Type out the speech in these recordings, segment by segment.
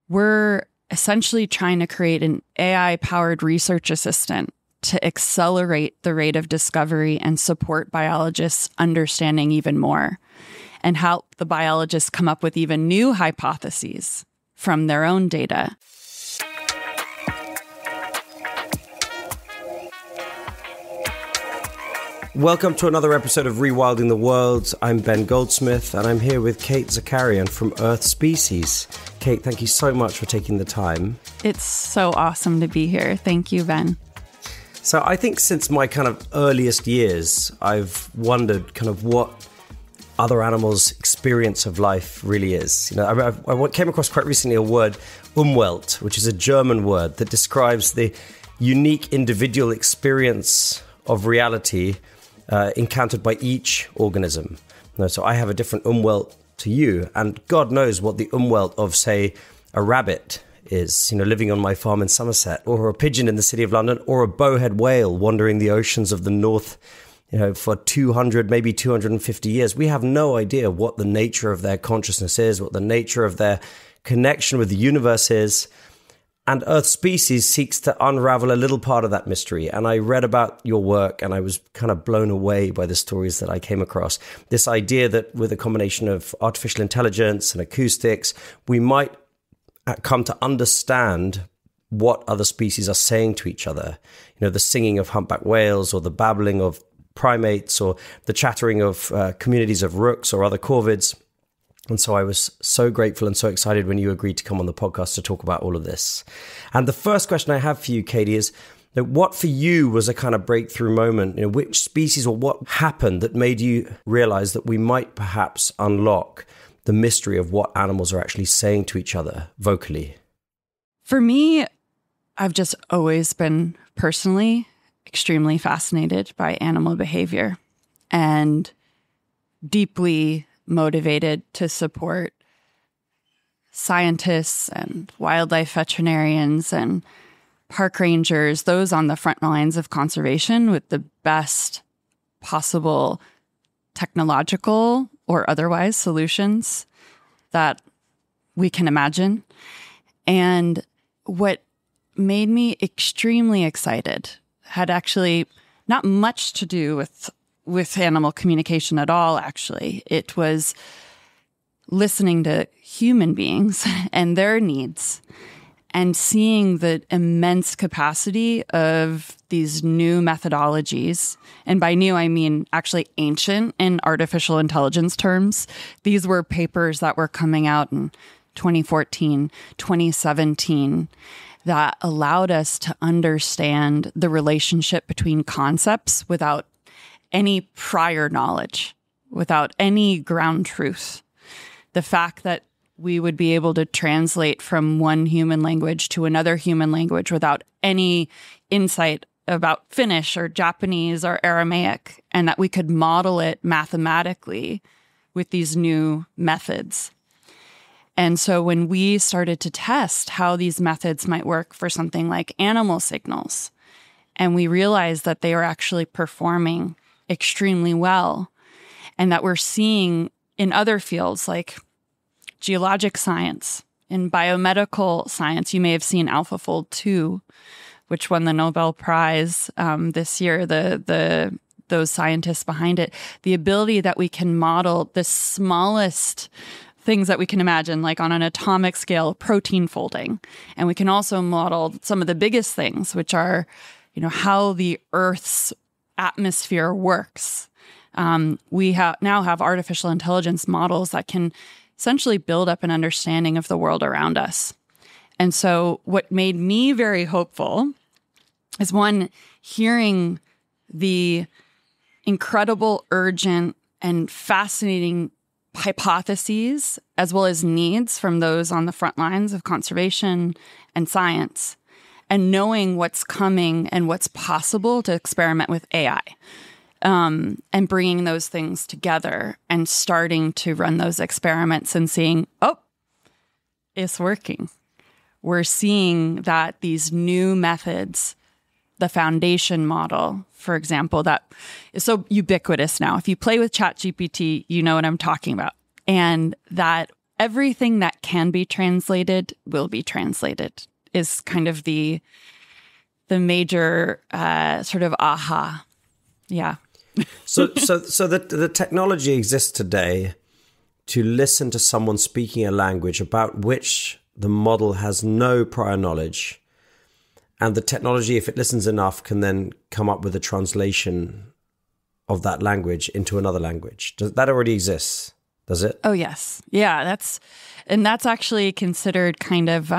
we're essentially trying to create an AI-powered research assistant to accelerate the rate of discovery and support biologists understanding even more, and help the biologists come up with even new hypotheses from their own data. Welcome to another episode of Rewilding the World. I'm Ben Goldsmith, and I'm here with Katie Zacarian from Earth Species. Kate, thank you so much for taking the time. It's so awesome to be here. Thank you, Ben. So I think since my kind of earliest years, I've wondered kind of what other animals' experience of life really is. You know, I came across quite recently a word, Umwelt, which is a German word that describes the unique individual experience of reality encountered by each organism. So I have a different Umwelt to you, and God knows what the Umwelt of, say, a rabbit is, living on my farm in Somerset, or a pigeon in the city of London, or a bowhead whale wandering the oceans of the north, for 200, maybe 250 years. We have no idea what the nature of their consciousness is, what the nature of their connection with the universe is. And Earth Species seeks to unravel a little part of that mystery. And I read about your work and I was kind of blown away by the stories that I came across. This idea that with a combination of artificial intelligence and acoustics, we might come to understand what other species are saying to each other. The singing of humpback whales, or the babbling of primates, or the chattering of communities of rooks or other corvids. And so I was so grateful and so excited when you agreed to come on the podcast to talk about all of this. And the first question I have for you, Katie, is what for you was a kind of breakthrough moment? Which species or what happened that made you realize that we might perhaps unlock the mystery of what animals are actually saying to each other vocally? For me, I've just always been personally extremely fascinated by animal behavior and deeply motivated to support scientists and wildlife veterinarians and park rangers, those on the front lines of conservation, with the best possible technological or otherwise solutions that we can imagine. And what made me extremely excited had actually not much to do with animal communication at all, actually. It was listening to human beings and their needs and seeing the immense capacity of these new methodologies. And by new, I mean actually ancient in artificial intelligence terms. These were papers that were coming out in 2014, 2017, that allowed us to understand the relationship between concepts without any prior knowledge, without any ground truth. The fact that we would be able to translate from one human language to another human language without any insight about Finnish or Japanese or Aramaic, and that we could model it mathematically with these new methods. And so when we started to test how these methods might work for something like animal signals, and we realized that they were actually performing extremely well, and that we're seeing in other fields like geologic science, in biomedical science, you may have seen AlphaFold 2, which won the Nobel Prize this year, those scientists behind it, the ability that we can model the smallest things that we can imagine, like on an atomic scale, protein folding. And we can also model some of the biggest things, which are, how the Earth's atmosphere works. We now have artificial intelligence models that can essentially build up an understanding of the world around us. And so what made me very hopeful is, one, hearing the incredible, urgent, and fascinating hypotheses as well as needs from those on the front lines of conservation and science, and knowing what's coming and what's possible to experiment with AI, and bringing those things together and starting to run those experiments and seeing, oh, it's working. We're seeing that these new methods, the foundation model, for example, that is so ubiquitous now. If you play with ChatGPT, you know what I'm talking about. And that everything that can be translated will be translated, is kind of the major sort of aha. Yeah. So the technology exists today to listen to someone speaking a language about which the model has no prior knowledge. And the technology, if it listens enough, can then come up with a translation of that language into another language. That already exists, does it? Oh, yes. Yeah, that's actually considered kind of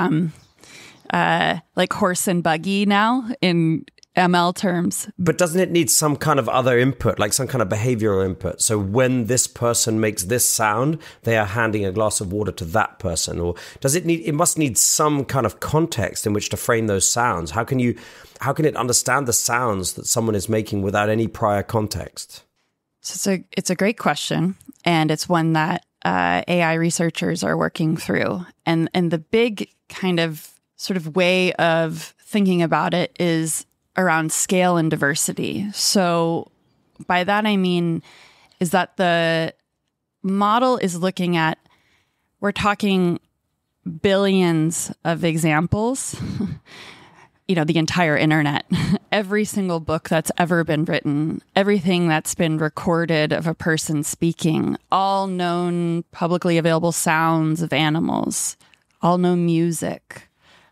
like horse and buggy now in ML terms. But doesn't it need some kind of other input, like some kind of behavioral input? So when this person makes this sound, they are handing a glass of water to that person. Or does it must need some kind of context in which to frame those sounds? How can it understand the sounds that someone is making without any prior context? So it's a great question. And it's one that AI researchers are working through. And the big kind of sort of way of thinking about it is around scale and diversity. So by that, I mean, is that the model is looking at, we're talking billions of examples, the entire internet, every single book that's ever been written, everything that's been recorded of a person speaking, all known publicly available sounds of animals, all known music.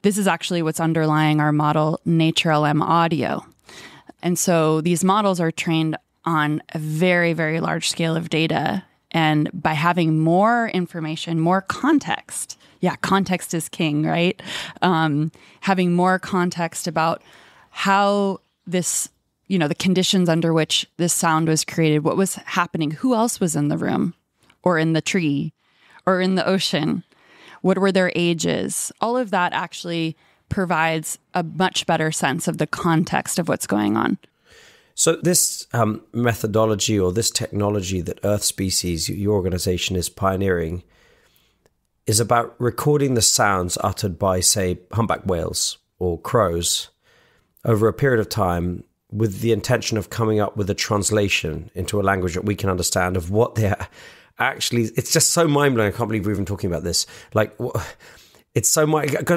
This is actually what's underlying our model, NatureLM Audio. And so these models are trained on a very, very large scale of data. And by having more information, more context, context is king, right? Having more context about how this, the conditions under which this sound was created, what was happening, who else was in the room or in the tree or in the ocean. What were their ages? All of that actually provides a much better sense of the context of what's going on. So this methodology or this technology that Earth Species, your organization, is pioneering is about recording the sounds uttered by, say, humpback whales or crows over a period of time with the intention of coming up with a translation into a language that we can understand of what they're actually. It's just so mind-blowing. I can't believe we're even talking about this. Like, it's so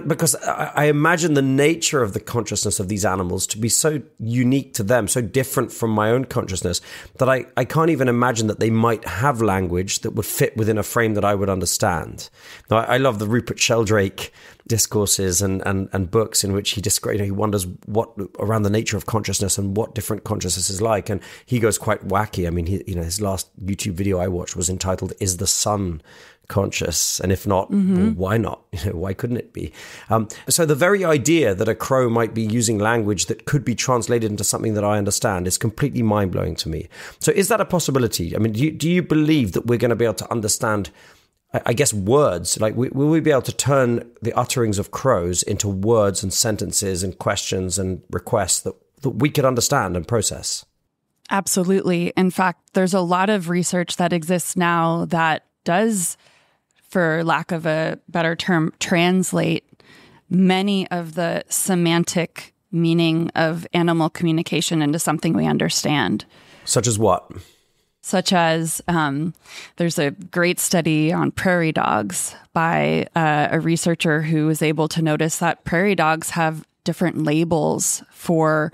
because I imagine the nature of the consciousness of these animals to be so unique to them, so different from my own consciousness, that I can't even imagine that they might have language that would fit within a frame that I would understand. Now, I love the Rupert Sheldrake discourses and books in which he describes, he wonders what around the nature of consciousness and what different consciousness is like, and he goes quite wacky. I mean, his last YouTube video I watched was entitled "Is the Sun Conscious?" And if not, well, why not? Why couldn't it be? So the very idea that a crow might be using language that could be translated into something that I understand is completely mind-blowing to me. So is that a possibility? I mean, do you believe that we're going to be able to understand, I guess, words? Like, will we be able to turn the utterings of crows into words and sentences and questions and requests that we could understand and process? Absolutely. In fact, there's a lot of research that exists now that does, for lack of a better term, translate many of the semantic meaning of animal communication into something we understand. Such as what? Such as there's a great study on prairie dogs by a researcher who was able to notice that prairie dogs have different labels for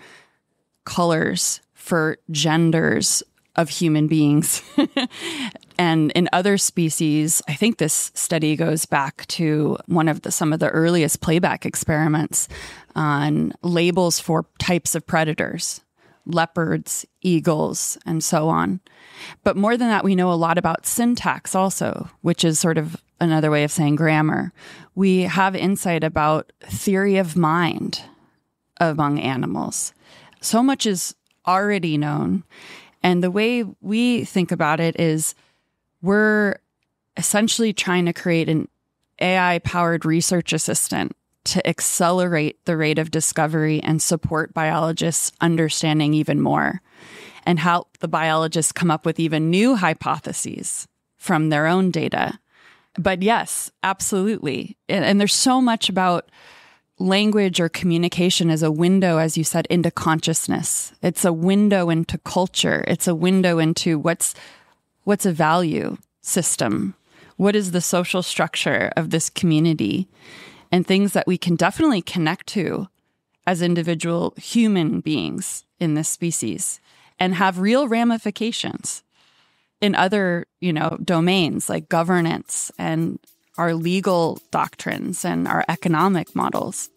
colors, for genders of human beings. And in other species, I think this study goes back to some of the earliest playback experiments on labels for types of predators, leopards, eagles, and so on. But more than that, we know a lot about syntax also, which is sort of another way of saying grammar. We have insight about theory of mind among animals. So much is already known. And the way we think about it is we're essentially trying to create an AI-powered research assistant to accelerate the rate of discovery and support biologists understanding even more, and help the biologists come up with even new hypotheses from their own data. But yes, absolutely. And there's so much about language or communication as a window, as you said, into consciousness. It's a window into culture. It's a window into what's a value system. What is the social structure of this community? And things that we can definitely connect to as individual human beings in this species and have real ramifications in other, domains like governance and our legal doctrines and our economic models.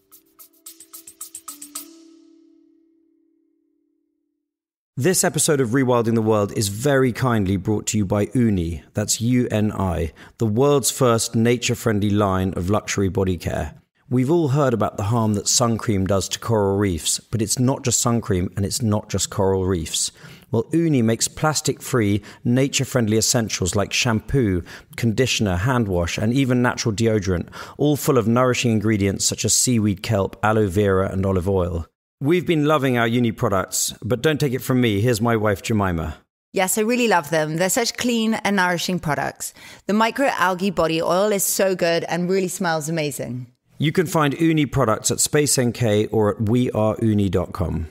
This episode of Rewilding the World is very kindly brought to you by Uni, that's UNI, the world's first nature-friendly line of luxury body care. We've all heard about the harm that sun cream does to coral reefs, but it's not just sun cream and it's not just coral reefs. Well, Uni makes plastic-free, nature-friendly essentials like shampoo, conditioner, hand wash, and even natural deodorant, all full of nourishing ingredients such as seaweed kelp, aloe vera, and olive oil. We've been loving our Uni products, but don't take it from me. Here's my wife, Jemima. Yes, I really love them. They're such clean and nourishing products. The microalgae body oil is so good and really smells amazing. You can find Uni products at Space NK or at weareuni.com.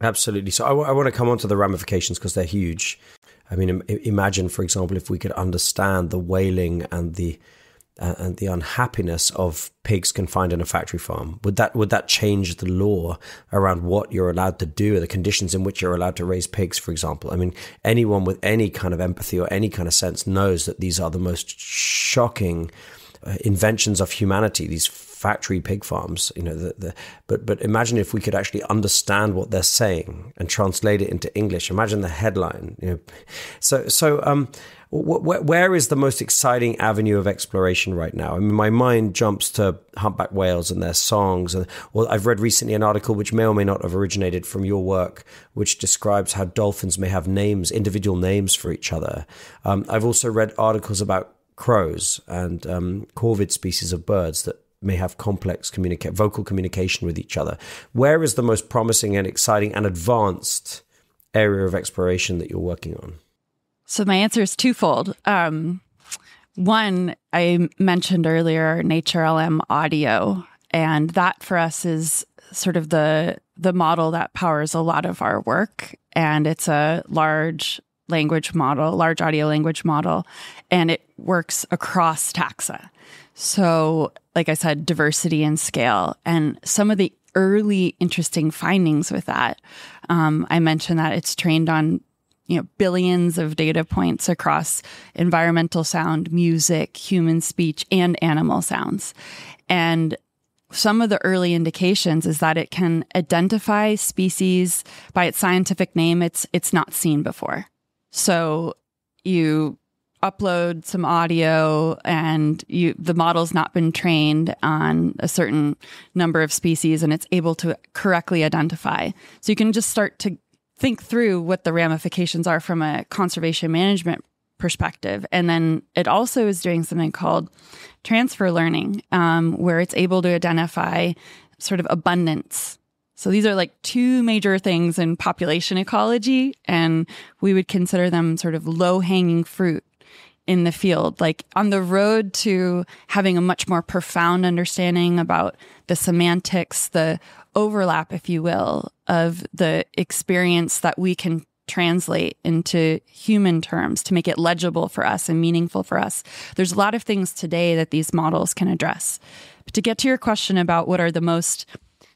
Absolutely. So I want to come on to the ramifications because they're huge. I mean, imagine, for example, if we could understand the wailing and the unhappiness of pigs confined in a factory farm. Would that change the law around what you're allowed to do, or the conditions in which you're allowed to raise pigs, for example? I mean, anyone with any kind of empathy or any kind of sense knows that these are the most shocking inventions of humanity, these factory pig farms. But imagine if we could actually understand what they're saying and translate it into English. Imagine the headline. Where is the most exciting avenue of exploration right now? I mean, my mind jumps to humpback whales and their songs. Well, I've read recently an article which may or may not have originated from your work, which describes how dolphins may have names, individual names for each other. I've also read articles about crows and corvid species of birds that may have complex vocal communication with each other. Where is the most promising and exciting and advanced area of exploration that you're working on? So my answer is twofold. One, I mentioned earlier, Nature LM audio, and that for us is sort of the model that powers a lot of our work. And it's a large audio language model, and it works across taxa. So, like I said, diversity and scale. And some of the early interesting findings with that, I mentioned that it's trained on billions of data points across environmental sound, music, human speech, and animal sounds. And some of the early indications is that it can identify species by its scientific name it's not seen before. So you upload some audio and the model's not been trained on a certain number of species and it's able to correctly identify. So you can just start to think through what the ramifications are from a conservation management perspective. And then it also is doing something called transfer learning, where it's able to identify sort of abundance. So these are like two major things in population ecology, and we would consider them sort of low-hanging fruit in the field, like on the road to having a much more profound understanding about the semantics, the overlap, if you will, of the experience that we can translate into human terms to make it legible for us and meaningful for us. There's a lot of things today that these models can address. But to get to your question about what are the most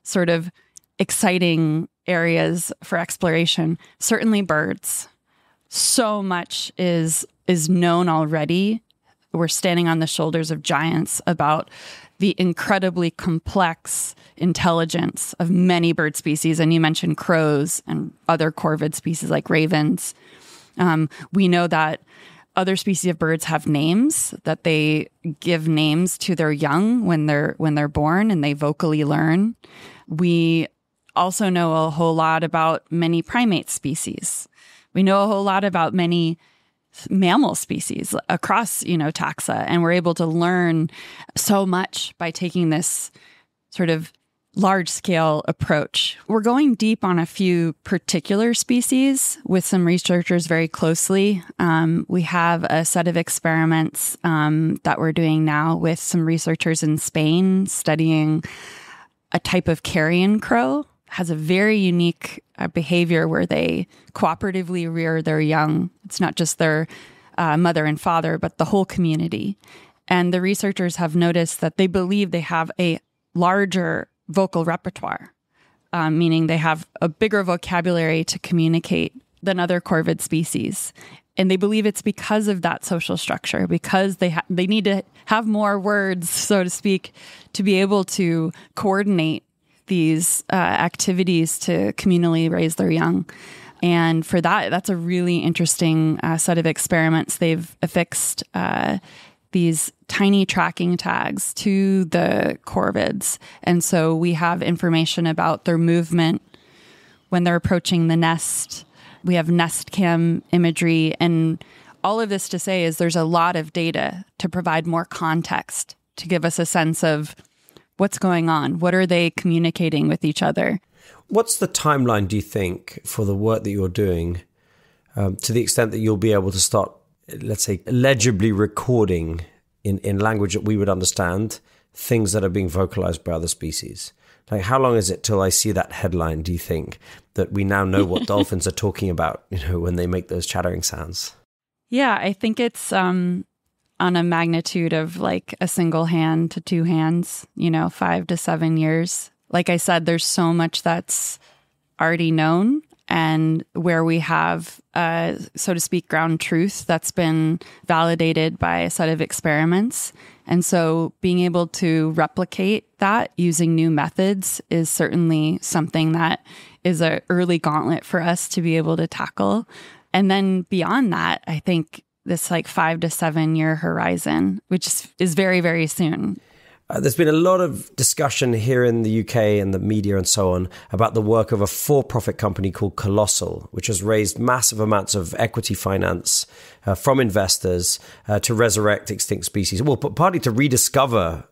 sort of exciting areas for exploration, certainly birds. So much is known already. We're standing on the shoulders of giants about the incredibly complex intelligence of many bird species. And you mentioned crows and other corvid species like ravens. We know that other species of birds have names, that they give names to their young when they're born and they vocally learn. We also know a whole lot about many primate species. We know a whole lot about many mammal species across, taxa, and we're able to learn so much by taking this sort of large-scale approach. We're going deep on a few particular species with some researchers very closely. We have a set of experiments that we're doing now with some researchers in Spain studying a type of carrion crow has a very unique behavior where they cooperatively rear their young. It's not just their mother and father, but the whole community. And the researchers have noticed that they believe they have a larger vocal repertoire, meaning they have a bigger vocabulary to communicate than other corvid species. And they believe it's because of that social structure, because they need to have more words, so to speak, to be able to coordinate these activities to communally raise their young. And for that's a really interesting set of experiments. They've affixed these tiny tracking tags to the corvids. And so we have information about their movement when they're approaching the nest. We have nest cam imagery. And all of this to say is there's a lot of data to provide more context, to give us a sense of what's going on. What are they communicating with each other? What's the timeline, do you think, for the work that you're doing, to the extent that you'll be able to start, let's say, legibly recording in language that we would understand things that are being vocalized by other species? Like, how long is it till I see that headline, do you think, that we now know what dolphins are talking about, when they make those chattering sounds? Yeah, I think it's on a magnitude of like a single hand to two hands, 5 to 7 years. Like I said, there's so much that's already known, and where we have, so to speak, ground truth that's been validated by a set of experiments. And so being able to replicate that using new methods is certainly something that is an early gauntlet for us to be able to tackle. And then beyond that, I think this 5 to 7 year horizon, which is very, very soon. There's been a lot of discussion here in the UK and the media and so on about the work of a for-profit company called Colossal, which has raised massive amounts of equity finance from investors to resurrect extinct species. Well, partly to rediscover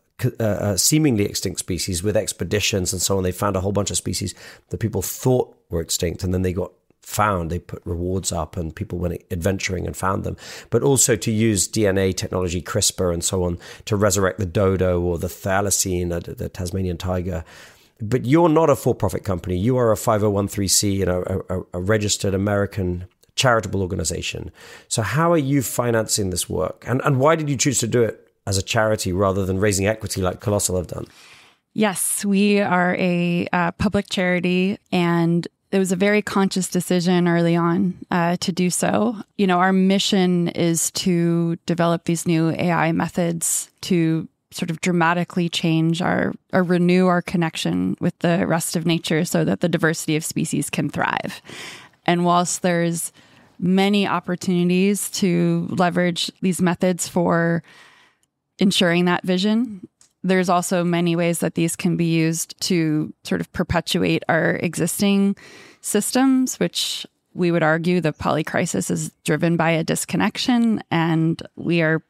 seemingly extinct species with expeditions and so on. They found a whole bunch of species that people thought were extinct, and then they got found. They put rewards up and people went adventuring and found them. But also to use DNA technology, CRISPR and so on, to resurrect the dodo or the thylacine, the Tasmanian tiger. But you're not a for-profit company. You are a 501c, a registered American charitable organization. So how are you financing this work? And why did you choose to do it as a charity rather than raising equity like Colossal have done? Yes, we are a public charity, and it was a very conscious decision early on to do so. Our mission is to develop these new AI methods to sort of dramatically change or renew our connection with the rest of nature so that the diversity of species can thrive. And whilst there's many opportunities to leverage these methods for ensuring that vision, there's also many ways that these can be used to sort of perpetuate our existing systems, which we would argue the polycrisis is driven by a disconnection. And we are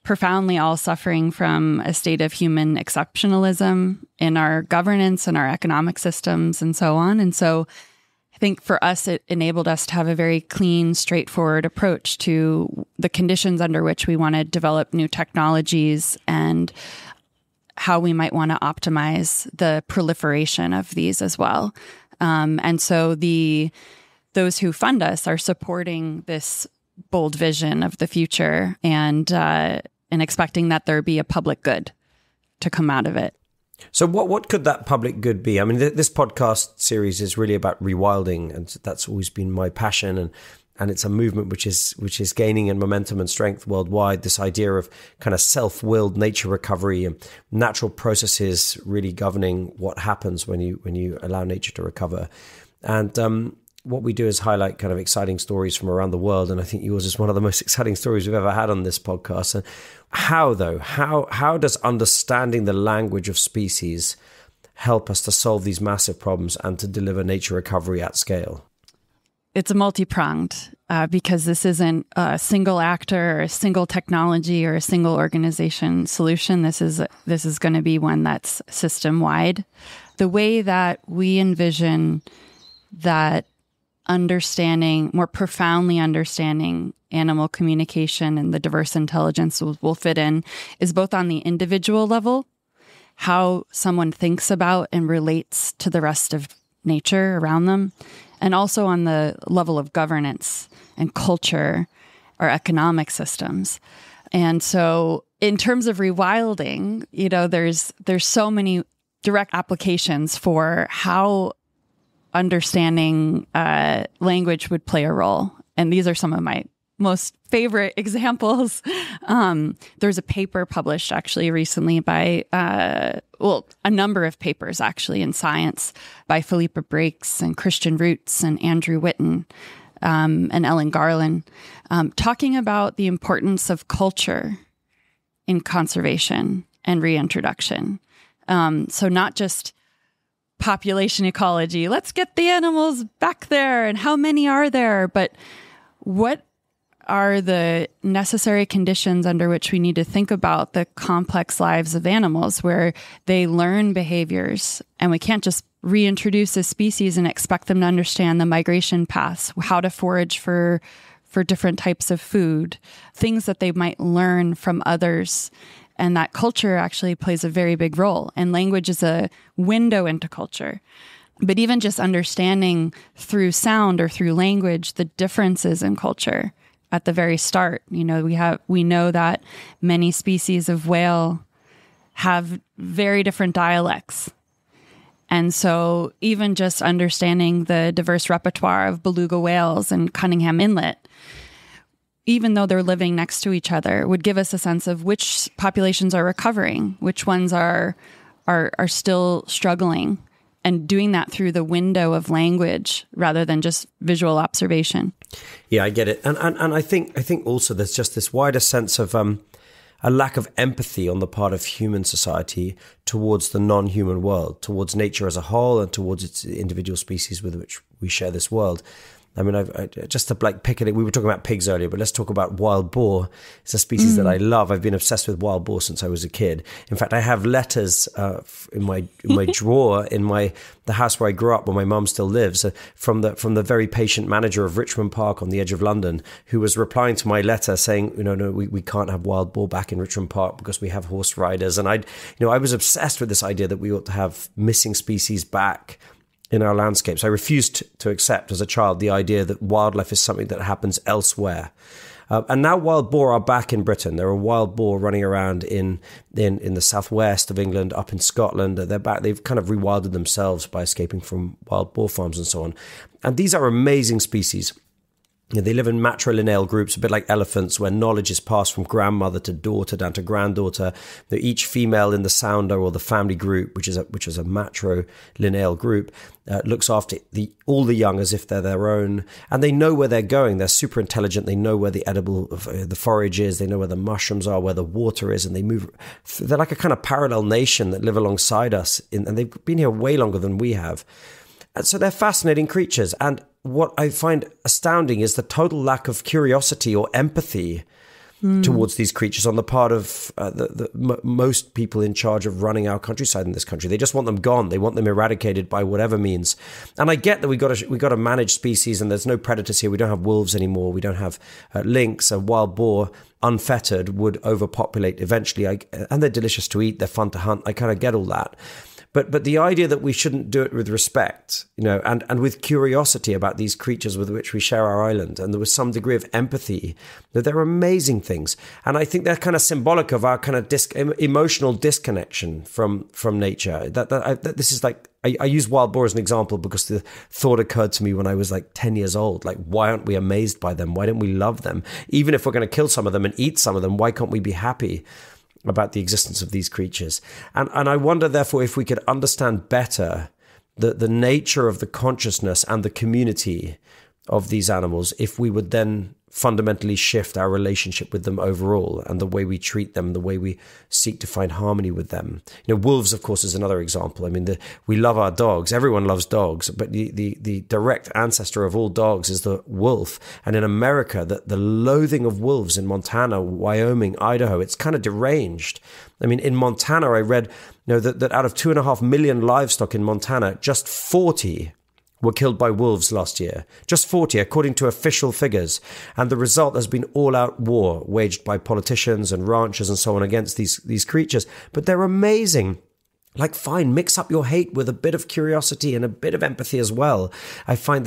profoundly all suffering from a state of human exceptionalism in our governance and our economic systems and so on. And so I think for us, it enabled us to have a very clean, straightforward approach to the conditions under which we want to develop new technologies and how we might want to optimize the proliferation of these as well. And so those who fund us are supporting this bold vision of the future and expecting that there be a public good to come out of it. So what could that public good be? I mean, this podcast series is really about rewilding, and that's always been my passion. And it's a movement which is gaining in momentum and strength worldwide. This idea of kind of self-willed nature recovery and natural processes really governing what happens when you allow nature to recover. And what we do is highlight kind of exciting stories from around the world. And I think yours is one of the most exciting stories we've ever had on this podcast. And how does understanding the language of species help us to solve these massive problems and to deliver nature recovery at scale? It's a multi-pronged because this isn't a single actor or a single technology or a single organization solution. This is going to be one that's system-wide. The way that we envision that more profoundly understanding animal communication and the diverse intelligence will fit in is both on the individual level how someone thinks about and relates to the rest of nature around them, and also on the level of governance and culture or economic systems. And so in terms of rewilding, there's so many direct applications for how understanding language would play a role. And these are some of my most favorite examples. There's a paper published actually recently by, a number of papers actually in Science by Philippa Brakes and Christian Roots and Andrew Whitten and Ellen Garland, talking about the importance of culture in conservation and reintroduction. So not just population ecology, let's get the animals back there and how many are there, but what are the necessary conditions under which we need to think about the complex lives of animals where they learn behaviors, and we can't just reintroduce a species and expect them to understand the migration paths, how to forage for different types of food, things that they might learn from others. And that culture actually plays a very big role. And language is a window into culture. But even just understanding through sound or through language the differences in culture at the very start. We know that many species of whale have very different dialects. And so even just understanding the diverse repertoire of beluga whales in Cunningham Inlet, even though they're living next to each other, would give us a sense of which populations are recovering, which ones are still struggling, and doing that through the window of language rather than just visual observation. Yeah, I get it. And I think also there's just this wider sense of a lack of empathy on the part of human society towards the non-human world, towards nature as a whole, and towards its individual species with which we share this world. I mean, I just to pick it, we were talking about pigs earlier, but let's talk about wild boar. It's a species that I love. I've been obsessed with wild boar since I was a kid. In fact, I have letters in my drawer in the house where I grew up, where my mum still lives, from the very patient manager of Richmond Park on the edge of London, who was replying to my letter saying, no, we can't have wild boar back in Richmond Park because we have horse riders. And I was obsessed with this idea that we ought to have missing species back in our landscapes. I refused to accept as a child the idea that wildlife is something that happens elsewhere. And now wild boar are back in Britain. There are wild boar running around in the southwest of England, up in Scotland. They're back. They've kind of rewilded themselves by escaping from wild boar farms and so on. And these are amazing species. They live in matrilineal groups, a bit like elephants, where knowledge is passed from grandmother to daughter down to granddaughter. Each female in the sounder or the family group, which is a matrilineal group, looks after all the young as if they're their own, and they know where they're going. They're super intelligent. They know where the forage is. They know where the mushrooms are, where the water is, and they move. They're like a kind of parallel nation that live alongside us, and they've been here way longer than we have. And so they're fascinating creatures. And what I find astounding is the total lack of curiosity or empathy towards these creatures on the part of most people in charge of running our countryside in this country. They just want them gone. They want them eradicated by whatever means. And I get that we got to manage species, and there's no predators here. We don't have wolves anymore. We don't have lynx. A wild boar, unfettered, would overpopulate eventually. And they're delicious to eat. They're fun to hunt. I kind of get all that. But the idea that we shouldn't do it with respect, and with curiosity about these creatures with which we share our island, and there was some degree of empathy, that they're amazing things. And I think they're kind of symbolic of our kind of emotional disconnection from nature. That this is like, I use wild boar as an example because the thought occurred to me when I was like 10 years old. Like, why aren't we amazed by them? Why don't we love them? Even if we're going to kill some of them and eat some of them, why can't we be happy about the existence of these creatures? And I wonder, therefore, if we could understand better the nature of the consciousness and the community of these animals, if we would then fundamentally shift our relationship with them overall, and the way we treat them, the way we seek to find harmony with them. Wolves, of course, is another example. I mean, we love our dogs. Everyone loves dogs, but the direct ancestor of all dogs is the wolf. And in America, the loathing of wolves in Montana, Wyoming, Idaho, it's kind of deranged. I mean, in Montana, I read that out of 2.5 million livestock in Montana, just 40 were killed by wolves last year. Just 40, according to official figures. And the result has been all-out war waged by politicians and ranchers and so on against these creatures. But they're amazing. like, fine, mix up your hate with a bit of curiosity and a bit of empathy as well. I find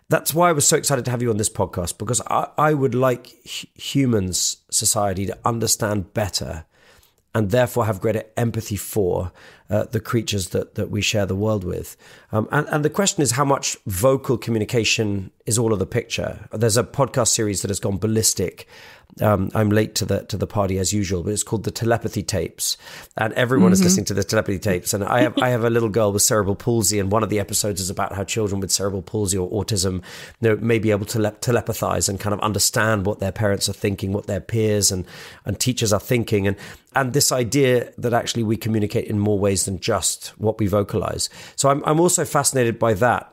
that's why I was so excited to have you on this podcast, because I would like humans, society, to understand better and therefore have greater empathy for the creatures that we share the world with. And the question is, how much vocal communication is all of the picture? There's a podcast series that has gone ballistic. I'm late to the party as usual, but it's called the Telepathy Tapes, and everyone is listening to the Telepathy Tapes. And I have a little girl with cerebral palsy, and one of the episodes is about how children with cerebral palsy or autism, may be able to telepathize and kind of understand what their parents are thinking, what their peers and teachers are thinking, and this idea that actually we communicate in more ways than just what we vocalize. So I'm also fascinated by that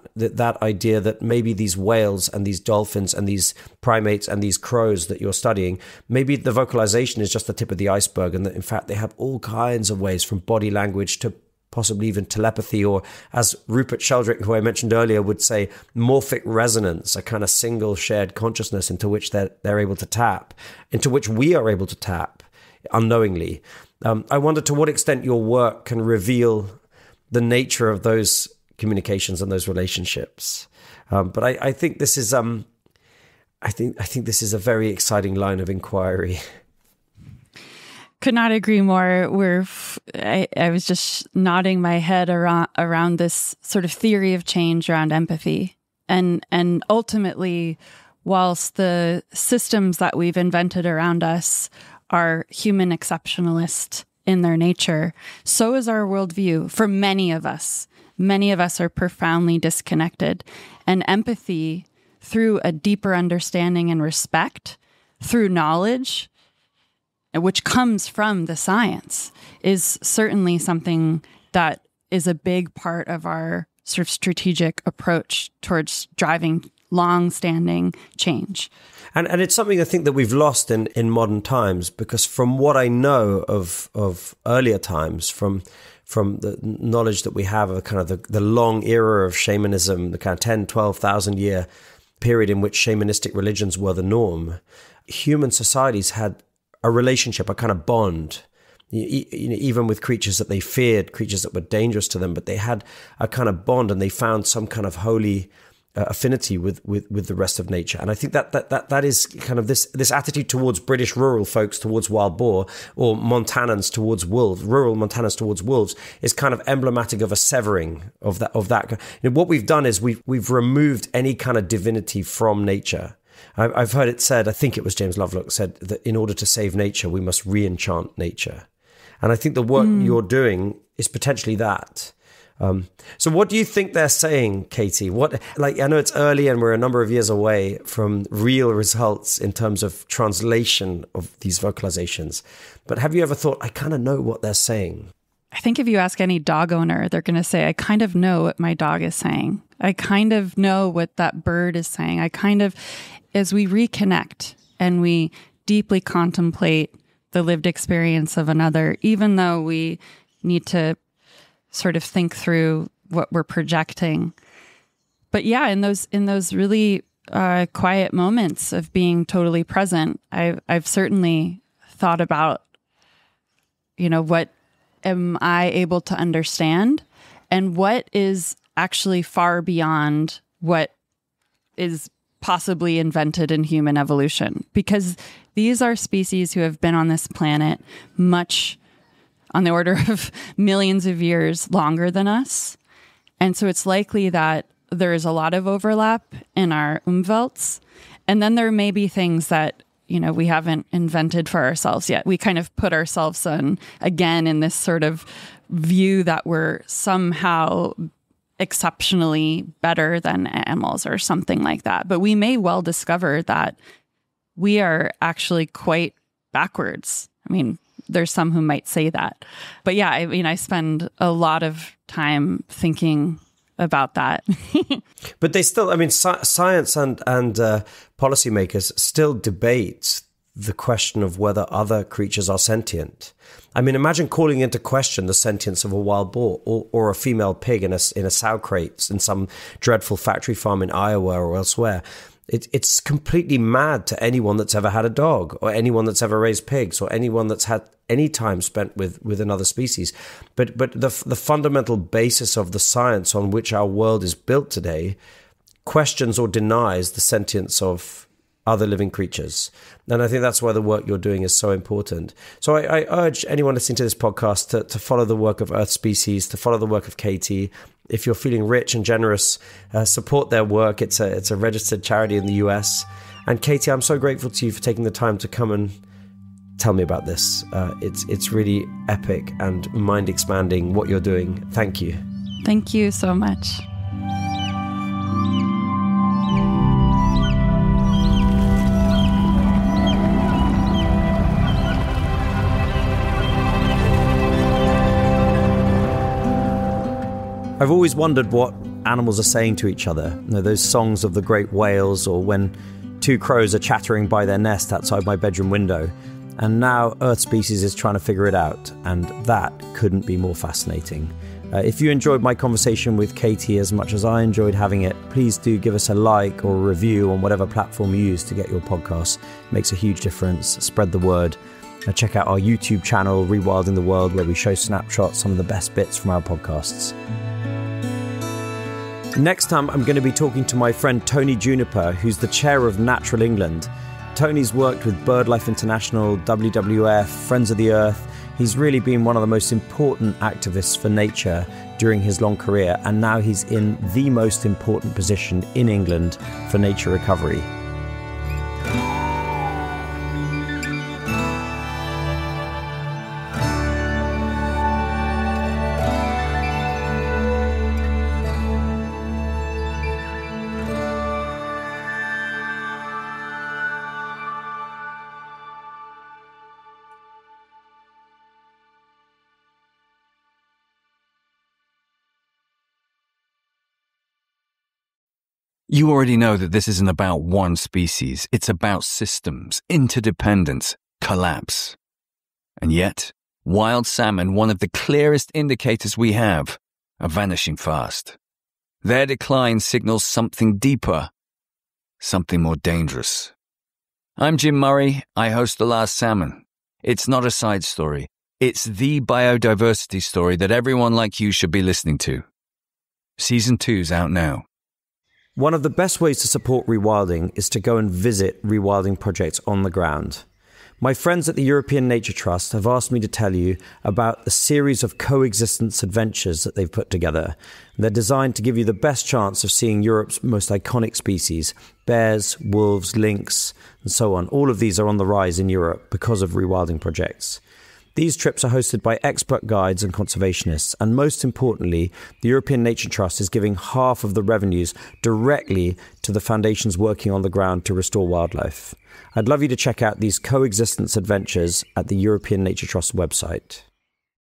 idea that maybe these whales and these dolphins and these primates and these crows that you're studying, maybe the vocalization is just the tip of the iceberg, and that in fact they have all kinds of ways, from body language to possibly even telepathy, or as Rupert Sheldrake, who I mentioned earlier, would say, morphic resonance, a kind of single shared consciousness into which they're able to tap, into which we are able to tap unknowingly. I wonder to what extent your work can reveal the nature of those communications and those relationships. But I think this is I think this is a very exciting line of inquiry. Could not agree more. I was just nodding my head around this sort of theory of change around empathy, and ultimately, whilst the systems that we've invented around us are human exceptionalist in their nature, so is our worldview for many of us. Many of us are profoundly disconnected, and empathy, through a deeper understanding and respect, through knowledge, which comes from the science, is certainly something that is a big part of our sort of strategic approach towards driving long-standing change. And it's something I think that we've lost in modern times, because from what I know of earlier times, from the knowledge that we have of kind of the long era of shamanism, the kind of 10, 12,000 year period in which shamanistic religions were the norm, human societies had a relationship, a kind of bond, even with creatures that they feared, creatures that were dangerous to them, but they had a kind of bond, and they found some kind of holy affinity with the rest of nature. And I think that is kind of this attitude towards British rural folks towards wild boar, or Montanans towards wolves, rural Montanans towards wolves, is kind of emblematic of a severing of that. What we've done is we've removed any kind of divinity from nature. I've heard it said, I think it was James Lovelock said, that in order to save nature, we must re-enchant nature. And I think the work you're doing is potentially that. So what do you think they're saying, Katie? I know it's early and we're a number of years away from real results in terms of translation of these vocalizations. But have you ever thought, I kind of know what they're saying? I think if you ask any dog owner, they're going to say, I kind of know what my dog is saying. I kind of know what that bird is saying. As we reconnect and we deeply contemplate the lived experience of another, even though we need to sort of think through what we're projecting. But yeah, in those really quiet moments of being totally present, I've certainly thought about, what am I able to understand, and what is actually far beyond what is possibly invented in human evolution. Because these are species who have been on this planet much on the order of millions of years longer than us. And so it's likely that there is a lot of overlap in our umwelts. And then there may be things that, we haven't invented for ourselves yet. We kind of put ourselves in this sort of view that we're somehow exceptionally better than animals or something like that. But we may well discover that we are actually quite backwards. I mean, there's some who might say that. But yeah, I spend a lot of time thinking about that. But they still, science and policymakers still debate the question of whether other creatures are sentient. Imagine calling into question the sentience of a wild boar or a female pig in a sow crate in some dreadful factory farm in Iowa or elsewhere. It's completely mad to anyone that's ever had a dog, or anyone that's ever raised pigs, or anyone that's had any time spent with another species. But the fundamental basis of the science on which our world is built today questions or denies the sentience of other living creatures. And I think that's why the work you're doing is so important. So I urge anyone listening to this podcast to follow the work of Earth Species, to follow the work of Katie. If you're feeling rich and generous, support their work. It's a registered charity in the US. And Katie, I'm so grateful to you for taking the time to come and tell me about this. It's really epic and mind-expanding what you're doing. Thank you. Thank you so much. I've always wondered what animals are saying to each other. You know, those songs of the great whales, or when two crows are chattering by their nest outside my bedroom window. And now Earth Species is trying to figure it out, and that couldn't be more fascinating. If you enjoyed my conversation with Katie as much as I enjoyed having it, please do give us a like or a review on whatever platform you use to get your podcasts. It makes a huge difference. Spread the word. Check out our YouTube channel, Rewilding the World, where we show snapshots, some of the best bits from our podcasts. Next time, I'm going to be talking to my friend Tony Juniper, who's the chair of Natural England. Tony's worked with BirdLife International, WWF, Friends of the Earth. He's really been one of the most important activists for nature during his long career, and now he's in the most important position in England for nature recovery. You already know that this isn't about one species. It's about systems, interdependence, collapse. And yet, wild salmon, one of the clearest indicators we have, are vanishing fast. Their decline signals something deeper, something more dangerous. I'm Jim Murray. I host The Last Salmon. It's not a side story. It's the biodiversity story that everyone like you should be listening to. Season 2's out now. One of the best ways to support rewilding is to go and visit rewilding projects on the ground. My friends at the European Nature Trust have asked me to tell you about a series of coexistence adventures that they've put together. They're designed to give you the best chance of seeing Europe's most iconic species: bears, wolves, lynx, and so on. All of these are on the rise in Europe because of rewilding projects. These trips are hosted by expert guides and conservationists, and most importantly, the European Nature Trust is giving half of the revenues directly to the foundations working on the ground to restore wildlife. I'd love you to check out these coexistence adventures at the European Nature Trust website.